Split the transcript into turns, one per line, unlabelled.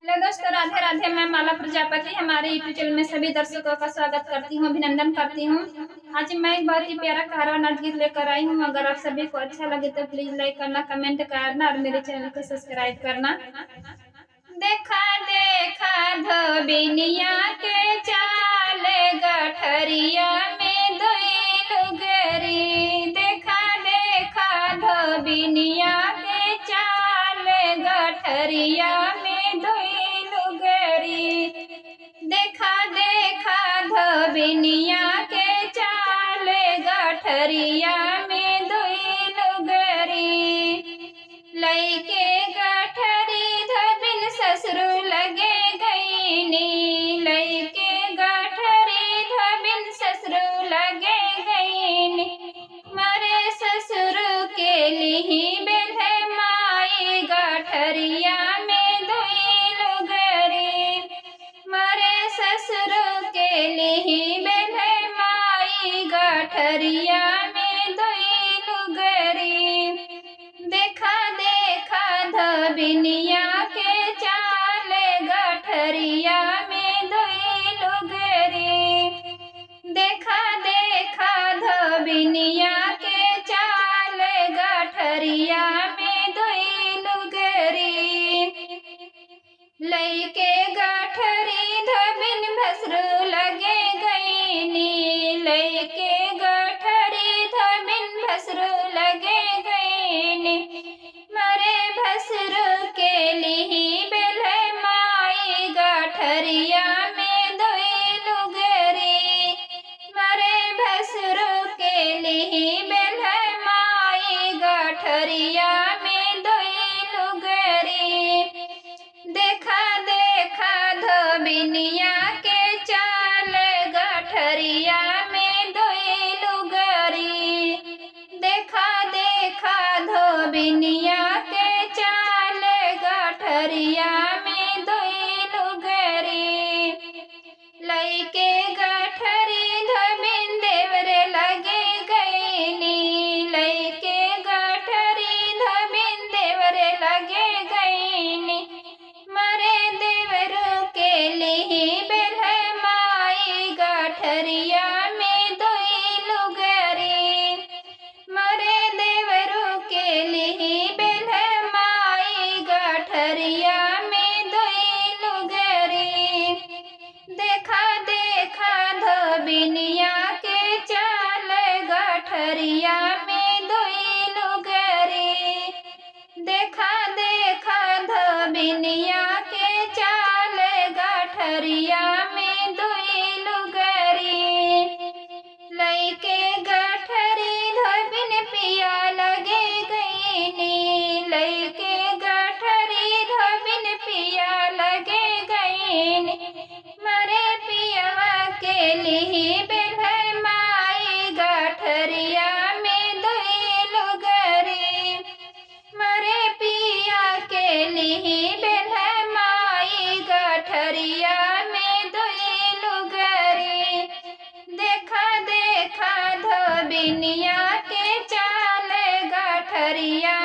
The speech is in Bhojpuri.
हेलो दोस्तों, राधे राधे। मैं माला प्रजापति हमारे यूट्यूब चैनल में सभी दर्शकों का स्वागत करती हूँ, अभिनंदन करती हूँ। आज मैं एक बहुत ही प्यारा कारवा नाच गीत लेकर आई हूँ। अगर आप सभी को अच्छा लगे तो प्लीज लाइक करना, कमेंट करना और मेरे चैनल को सब्सक्राइब करना। देखा देखा धोबिनिया के चाल गठरिया में दोई लुगरी। देखा देखा धोबिनिया के चाल गठरिया में दोई लुगरी। देखा देखा धोबिनिया के चाल गठरिया में दोई लुगरी। लइके गठरी धोबिन ससुर लगे गईनी। लइके गठरी धोबिन ससुर लगे गईनी। मारे ससुर के लिही बेले माई गठरिया में दोई लुगरी। मारे ससुर के लिही बेले माई गठरिया में दोई लुगरी। देखा देखा धोबिनिया के चाल गठरिया में दोई लुगरी। देखा देखा धोबिनिया के चाल गठरिया में दोई लुगरी। लइके गठरी धोबिन भसरू लगे गईनी। लइके गठरी धोबिन भसरू लगे गईनी। मरे भसरू के लिही बेले माई गठरिया में दोई लुगरी। मरे भसरू के लिही बेले माई गठरिया में दोई लुगरी। देखा देखा धोबिनिया के चाल गठरिया में दोई लुगरी। देखा देखा धोबिनिया के चाल गठरिया में दोई लुगरी। लइके गठरी धोबिन देवरे लगे गईनी। लइके गठरी धोबिन देवरे लगे गईनी। मरे देवरू के लिही बेले माई गठरिया में दोई लुगरी। मरे देवरू के लिही बेले माई गठरिया में दोई लुगरी। देखा देखा धोबिनिया के चाल गठरिया में दोई लुगरी। देखा देखा धोबिनिया के चाल गठरिया में दोई लुगरी। लइके गठरी धोबिन पिया लगे गईनी। लइके गठरी धोबिन पिया लगे गईनी। मरे पियवा के लिही बेले माई गठरिया में दोई लुगरी। मरे पिया के लिही बेले माई गठरिया में दोई लुगरी। देखा देखा धोबिनिया के चाल गठरिया